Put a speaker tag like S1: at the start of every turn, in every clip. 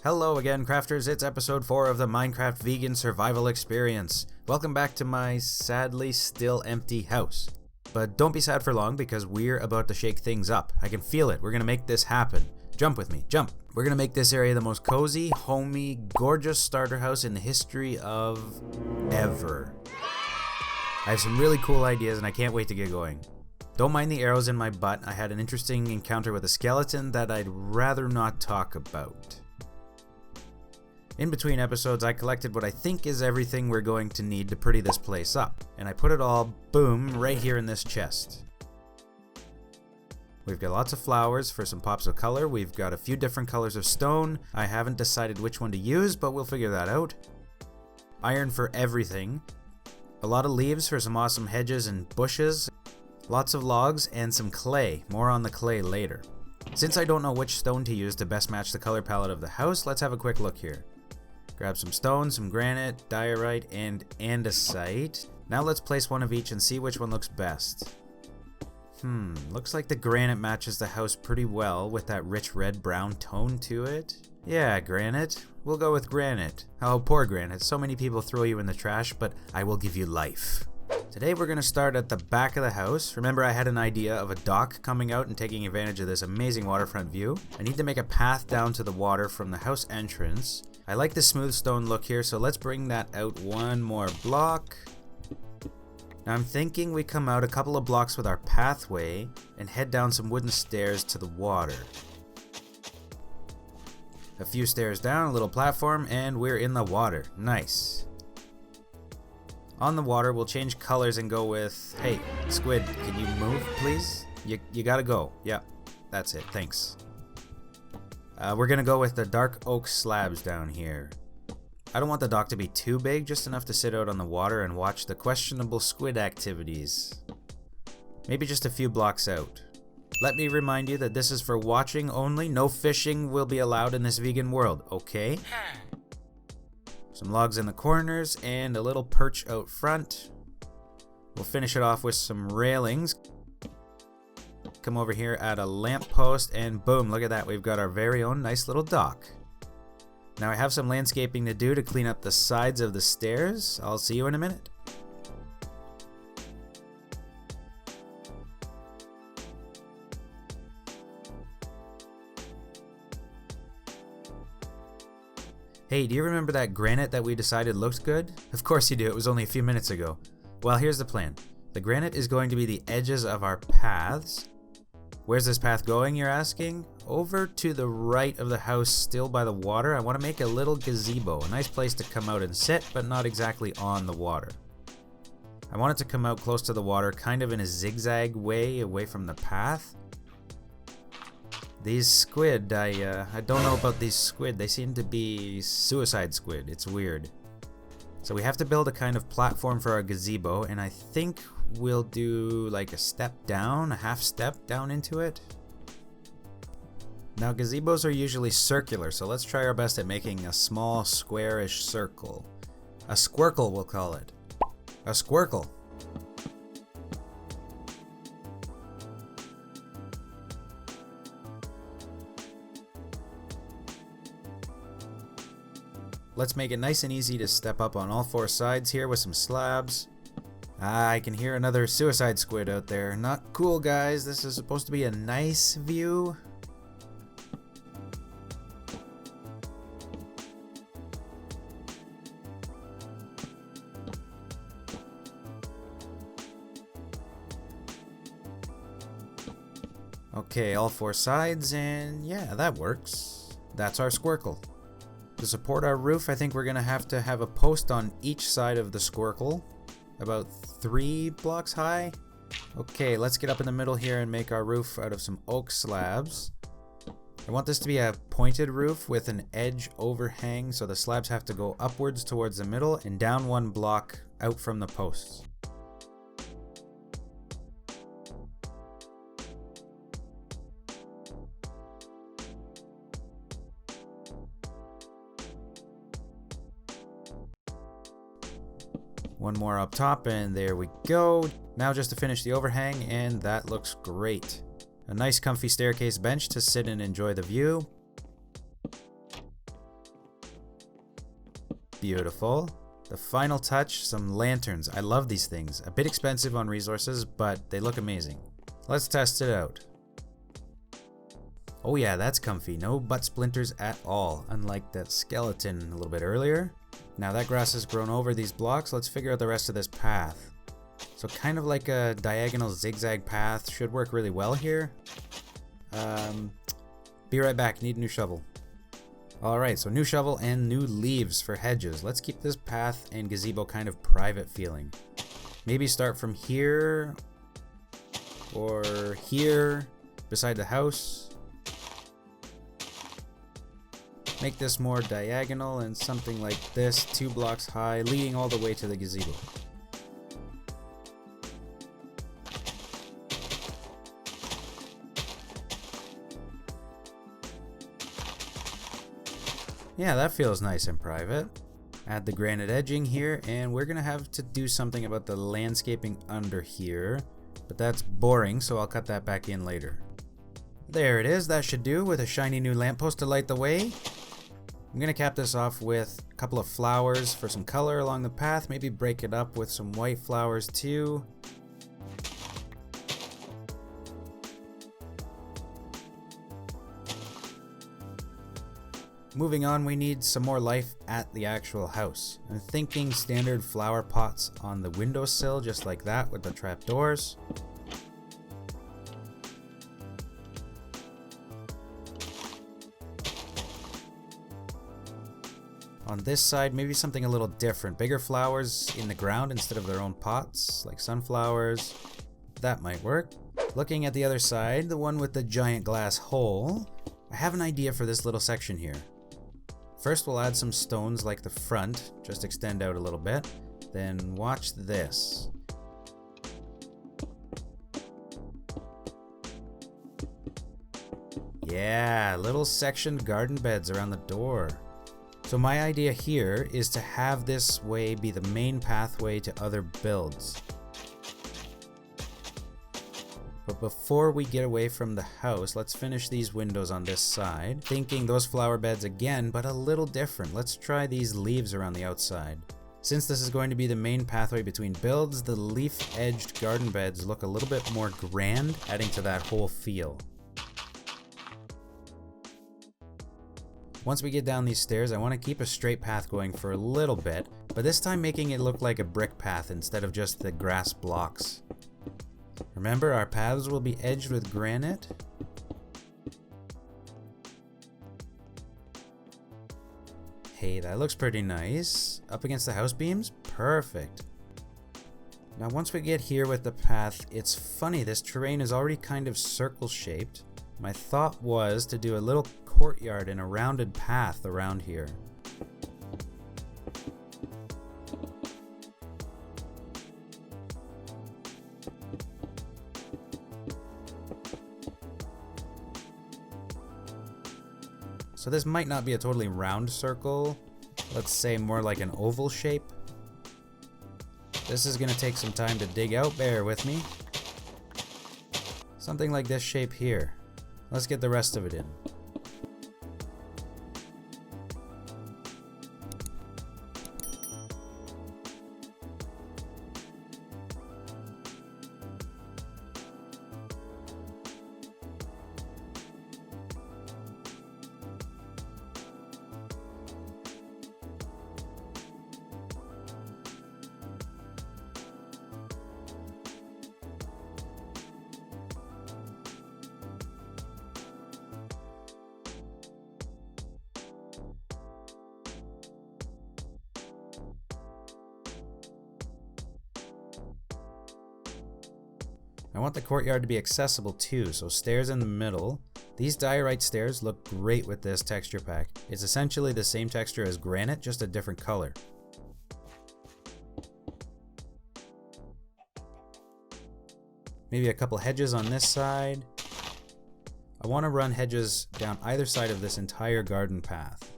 S1: Hello again, crafters. It's episode 4 of the Minecraft Vegan Survival Experience. Welcome back to my sadly still empty house. But don't be sad for long because we're about to shake things up. I can feel it. We're gonna make this happen. Jump with me. Jump. We're gonna make this area the most cozy, homey, gorgeous starter house in the history of ever. I have some really cool ideas and I can't wait to get going. Don't mind the arrows in my butt. I had an interesting encounter with a skeleton that I'd rather not talk about. In between episodes, I collected what I think is everything we're going to need to pretty this place up, and I put it all, boom, right here in this chest. We've got lots of flowers for some pops of color. We've got a few different colors of stone. I haven't decided which one to use, but we'll figure that out. Iron for everything. A lot of leaves for some awesome hedges and bushes. Lots of logs and some clay. More on the clay later. Since I don't know which stone to use to best match the color palette of the house, let's have a quick look here. Grab some stone, some granite, diorite, and andesite. Now let's place one of each and see which one looks best. Looks like the granite matches the house pretty well with that rich red-brown tone to it. Yeah, granite. We'll go with granite. Oh, poor granite. So many people throw you in the trash, but I will give you life. Today we're going to start at the back of the house. Remember, I had an idea of a dock coming out and taking advantage of this amazing waterfront view. I need to make a path down to the water from the house entrance. I like the smooth stone look here, so let's bring that out one more block. Now I'm thinking we come out a couple of blocks with our pathway and head down some wooden stairs to the water. A few stairs down, a little platform, and we're in the water. Nice. On the water, we'll change colors and go with, hey, squid, can you move, please? You gotta go. Yeah, that's it. Thanks. We're gonna go with the dark oak slabs down here. I don't want the dock to be too big, just enough to sit out on the water and watch the questionable squid activities. Maybe just a few blocks out. Let me remind you that this is for watching only. No fishing will be allowed in this vegan world, okay? Some logs in the corners and a little perch out front. We'll finish it off with some railings. Come over here at a lamppost and boom, look at that. We've got our very own nice little dock. Now I have some landscaping to do to clean up the sides of the stairs. I'll see you in a minute. Hey, do you remember that granite that we decided looked good? Of course you do, it was only a few minutes ago. Well, here's the plan. The granite is going to be the edges of our paths. Where's this path going, you're asking? Over to the right of the house, still by the water. I want to make a little gazebo, a nice place to come out and sit, but not exactly on the water. I want it to come out close to the water, kind of in a zigzag way, away from the path. These squid, I don't know about these squid. They seem to be suicide squid. It's weird. So we have to build a kind of platform for our gazebo, and I think we'll do like a step down, a half step down into it. Now gazebos are usually circular, so let's try our best at making a small squarish circle. A squircle, we'll call it. A squircle. Let's make it nice and easy to step up on all 4 sides here with some slabs. I can hear another suicide squid out there. Not cool, guys. This is supposed to be a nice view. Okay, all 4 sides, and yeah, that works. That's our squircle. To support our roof, I think we're gonna have to have a post on each side of the squircle. About 3 blocks high. Okay, let's get up in the middle here and make our roof out of some oak slabs. I want this to be a pointed roof with an edge overhang, so the slabs have to go upwards towards the middle and down 1 block out from the posts. One more up top and there we go. Now just to finish the overhang, and that looks great. A nice comfy staircase bench to sit and enjoy the view. Beautiful. The final touch, some lanterns. I love these things. A bit expensive on resources, but they look amazing. Let's test it out. Oh yeah, that's comfy. No butt splinters at all, unlike that skeleton a little bit earlier. Now that grass has grown over these blocks, let's figure out the rest of this path. So kind of like a diagonal zigzag path should work really well here. Be right back, need a new shovel. Alright, so new shovel and new leaves for hedges. Let's keep this path and gazebo kind of private feeling. Maybe start from here or here beside the house. Make this more diagonal and something like this, 2 blocks high, leading all the way to the gazebo. Yeah, that feels nice and private. Add the granite edging here, and we're gonna have to do something about the landscaping under here, but that's boring, so I'll cut that back in later. There it is, that should do, with a shiny new lamppost to light the way. I'm gonna cap this off with a couple of flowers for some color along the path, maybe break it up with some white flowers too. Moving on, we need some more life at the actual house. I'm thinking standard flower pots on the windowsill, just like that with the trapdoors. On this side, maybe something a little different. Bigger flowers in the ground instead of their own pots, like sunflowers. That might work. Looking at the other side, the one with the giant glass hole, I have an idea for this little section here. First, we'll add some stones like the front, just extend out a little bit. Then watch this. Yeah, little sectioned garden beds around the door. So my idea here is to have this way be the main pathway to other builds. But before we get away from the house, let's finish these windows on this side. Thinking those flower beds again, but a little different. Let's try these leaves around the outside. Since this is going to be the main pathway between builds, the leaf-edged garden beds look a little bit more grand, adding to that whole feel. Once we get down these stairs, I want to keep a straight path going for a little bit, but this time making it look like a brick path instead of just the grass blocks. Remember, our paths will be edged with granite. Hey, that looks pretty nice. Up against the house beams? Perfect. Now once we get here with the path, it's funny, this terrain is already kind of circle shaped. My thought was to do a little courtyard and a rounded path around here. So this might not be a totally round circle, let's say more like an oval shape. This is going to take some time to dig out, bear with me. Something like this shape here. Let's get the rest of it in. I want the courtyard to be accessible too, so stairs in the middle. These diorite stairs look great with this texture pack. It's essentially the same texture as granite, just a different color. Maybe a couple hedges on this side. I want to run hedges down either side of this entire garden path.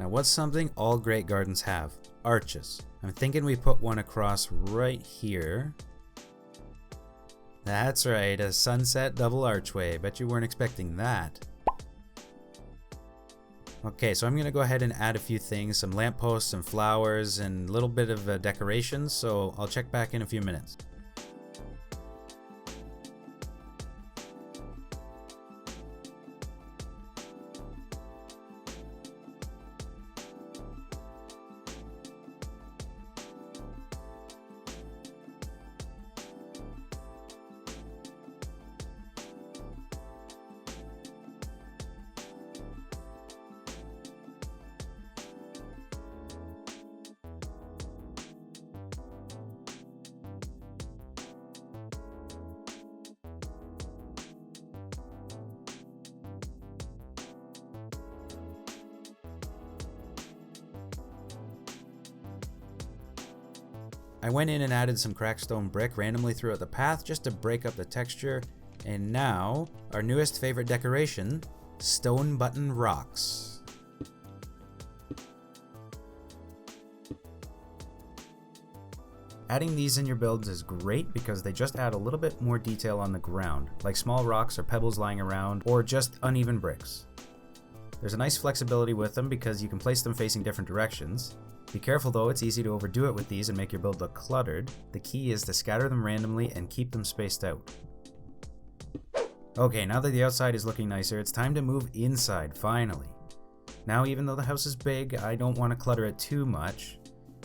S1: Now what's something all great gardens have? Arches. I'm thinking we put one across right here. That's right, a sunset double archway. Bet you weren't expecting that. Okay, so I'm gonna go ahead and add a few things, some lampposts, some flowers, and a little bit of decorations, so I'll check back in a few minutes. I went in and added some cracked stone brick randomly throughout the path just to break up the texture. And now, our newest favorite decoration, stone button rocks. Adding these in your builds is great because they just add a little bit more detail on the ground, like small rocks or pebbles lying around, or just uneven bricks. There's a nice flexibility with them because you can place them facing different directions. Be careful though, it's easy to overdo it with these and make your build look cluttered. The key is to scatter them randomly and keep them spaced out. Okay, now that the outside is looking nicer, it's time to move inside, finally. Now, even though the house is big, I don't want to clutter it too much.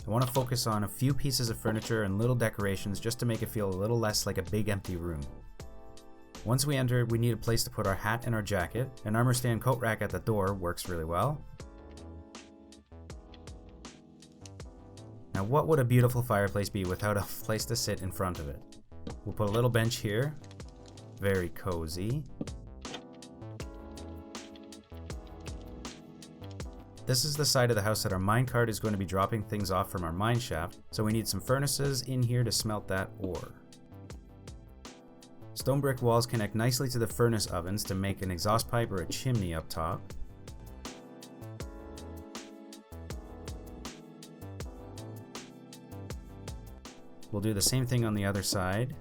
S1: I want to focus on a few pieces of furniture and little decorations just to make it feel a little less like a big empty room. Once we enter, we need a place to put our hat and our jacket. An armor stand coat rack at the door works really well. Now what would a beautiful fireplace be without a place to sit in front of it? We'll put a little bench here. Very cozy. This is the side of the house that our minecart is going to be dropping things off from our mine shaft, so we need some furnaces in here to smelt that ore. Stone brick walls connect nicely to the furnace ovens to make an exhaust pipe or a chimney up top. We'll do the same thing on the other side.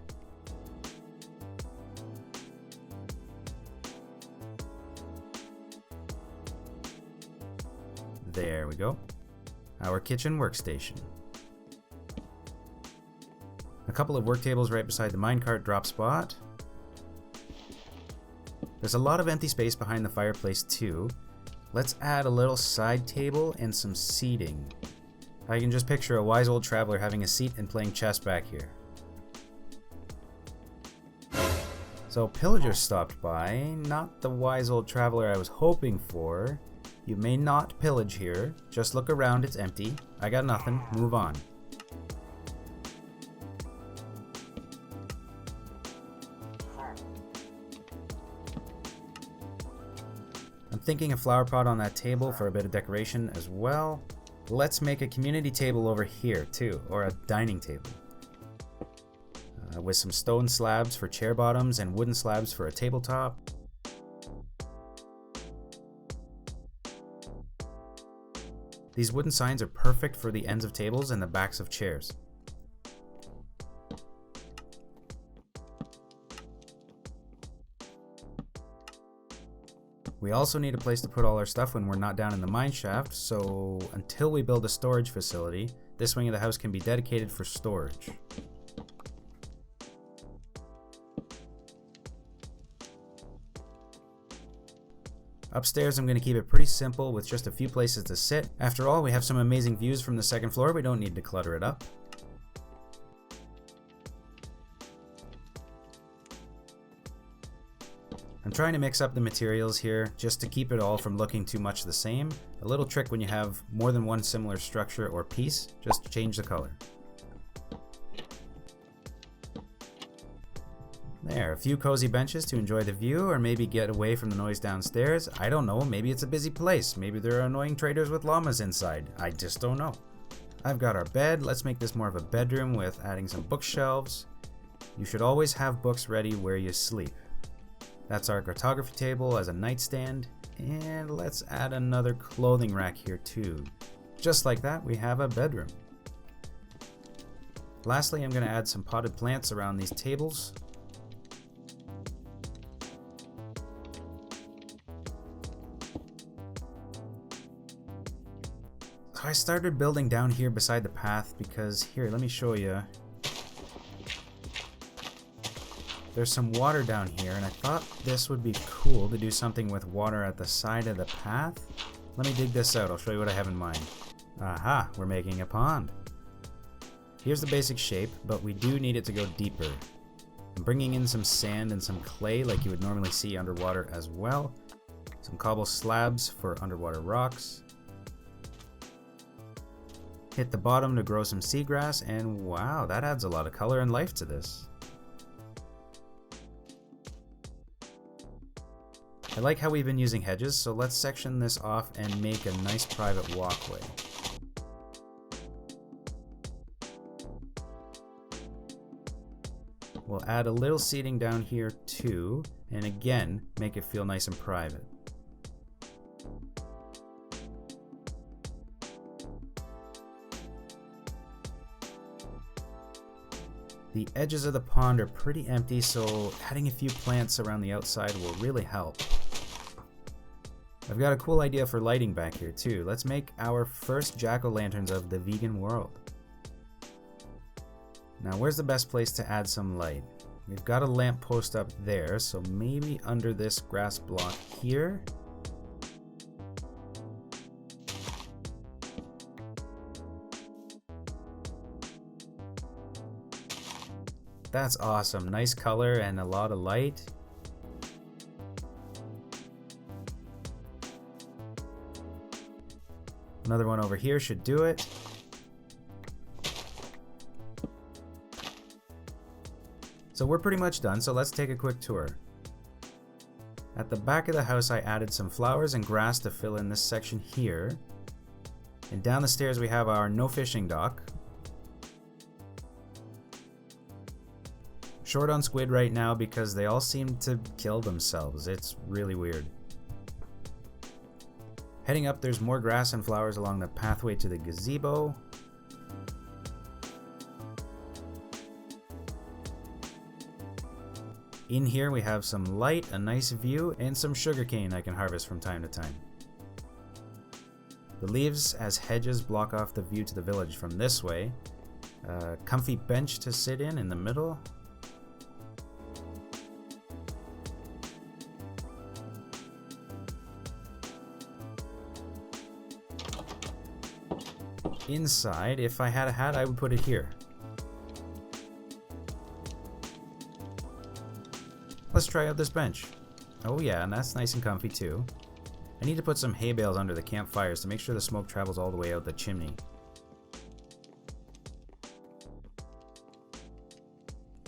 S1: There we go. Our kitchen workstation. A couple of work tables right beside the minecart drop spot. There's a lot of empty space behind the fireplace too. Let's add a little side table and some seating. I can just picture a wise old traveler having a seat and playing chess back here. So pillagers stopped by, not the wise old traveler I was hoping for. You may not pillage here, just look around, it's empty. I got nothing, move on. I'm thinking a flower pot on that table for a bit of decoration as well. Let's make a community table over here too, or a dining table. With some stone slabs for chair bottoms and wooden slabs for a tabletop. These wooden signs are perfect for the ends of tables and the backs of chairs. We also need a place to put all our stuff when we're not down in the mine shaft, so until we build a storage facility, this wing of the house can be dedicated for storage. Upstairs, I'm going to keep it pretty simple with just a few places to sit. After all, we have some amazing views from the second floor, we don't need to clutter it up. I'm trying to mix up the materials here just to keep it all from looking too much the same. A little trick when you have more than one similar structure or piece, just change the color. There, a few cozy benches to enjoy the view or maybe get away from the noise downstairs. I don't know, maybe it's a busy place. Maybe there are annoying traders with llamas inside. I just don't know. I've got our bed. Let's make this more of a bedroom with adding some bookshelves. You should always have books ready where you sleep. That's our cartography table as a nightstand. And let's add another clothing rack here too. Just like that, we have a bedroom. Lastly, I'm going to add some potted plants around these tables. So I started building down here beside the path because here, let me show you. There's some water down here, and I thought this would be cool to do something with water at the side of the path. Let me dig this out. I'll show you what I have in mind. Aha, we're making a pond. Here's the basic shape, but we do need it to go deeper. I'm bringing in some sand and some clay like you would normally see underwater as well. Some cobble slabs for underwater rocks. Hit the bottom to grow some seagrass, and wow, that adds a lot of color and life to this. I like how we've been using hedges, so let's section this off and make a nice private walkway. We'll add a little seating down here too, and again, make it feel nice and private. The edges of the pond are pretty empty, so adding a few plants around the outside will really help. I've got a cool idea for lighting back here too. Let's make our first jack-o'-lanterns of the vegan world. Now where's the best place to add some light? We've got a lamp post up there, so maybe under this grass block here. That's awesome. Nice color and a lot of light. Another one over here should do it. So we're pretty much done, so let's take a quick tour. At the back of the house I added some flowers and grass to fill in this section here. And down the stairs we have our no fishing dock. Short on squid right now because they all seem to kill themselves. It's really weird. Heading up, there's more grass and flowers along the pathway to the gazebo. In here we have some light, a nice view, and some sugarcane I can harvest from time to time. The leaves as hedges block off the view to the village from this way. A comfy bench to sit in the middle. Inside, if I had a hat, I would put it here. Let's try out this bench. Oh yeah, and that's nice and comfy too. I need to put some hay bales under the campfires to make sure the smoke travels all the way out the chimney.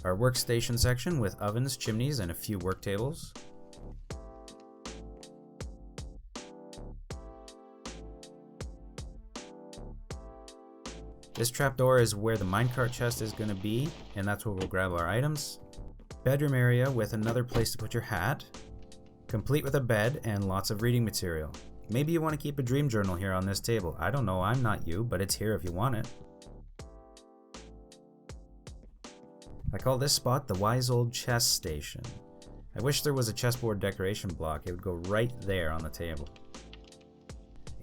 S1: Our workstation section with ovens, chimneys, and a few work tables. This trapdoor is where the minecart chest is going to be, and that's where we'll grab our items. Bedroom area with another place to put your hat, complete with a bed and lots of reading material. Maybe you want to keep a dream journal here on this table. I don't know, I'm not you, but it's here if you want it. I call this spot the wise old chess station. I wish there was a chessboard decoration block. It would go right there on the table.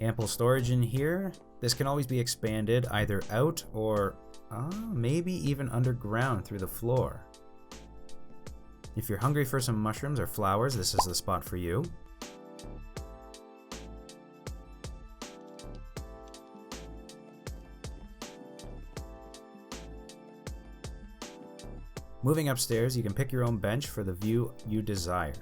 S1: Ample storage in here. This can always be expanded either out or maybe even underground through the floor. If you're hungry for some mushrooms or flowers, this is the spot for you. Moving upstairs, you can pick your own bench for the view you desire.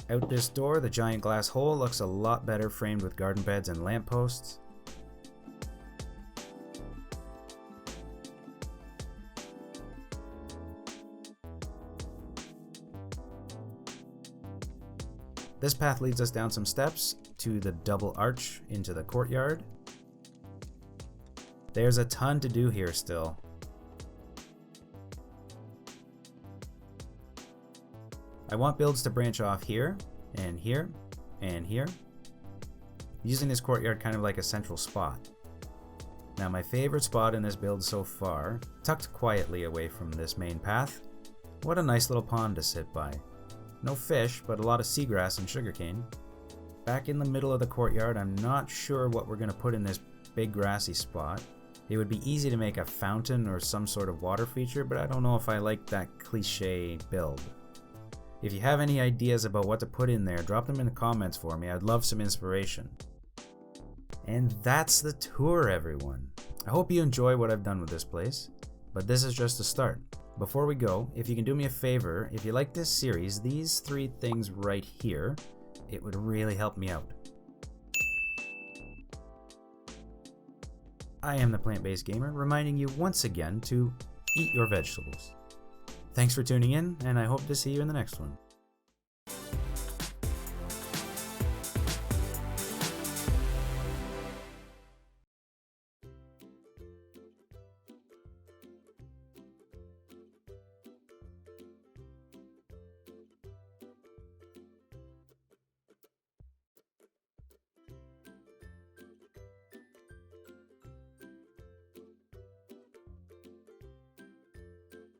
S1: Out this door, the giant glass hole looks a lot better framed with garden beds and lampposts. This path leads us down some steps to the double arch into the courtyard. There's a ton to do here still. I want builds to branch off here, and here, and here, using this courtyard kind of like a central spot. Now my favorite spot in this build so far, tucked quietly away from this main path. What a nice little pond to sit by. No fish, but a lot of seagrass and sugarcane. Back in the middle of the courtyard, I'm not sure what we're going to put in this big grassy spot. It would be easy to make a fountain or some sort of water feature, but I don't know if I like that cliche build. If you have any ideas about what to put in there, drop them in the comments for me. I'd love some inspiration. And that's the tour, everyone. I hope you enjoy what I've done with this place, but this is just the start. Before we go, if you can do me a favor, if you like this series, these 3 things right here, it would really help me out. I am the Plant-Based Gamer, reminding you once again to eat your vegetables. Thanks for tuning in, and I hope to see you in the next one.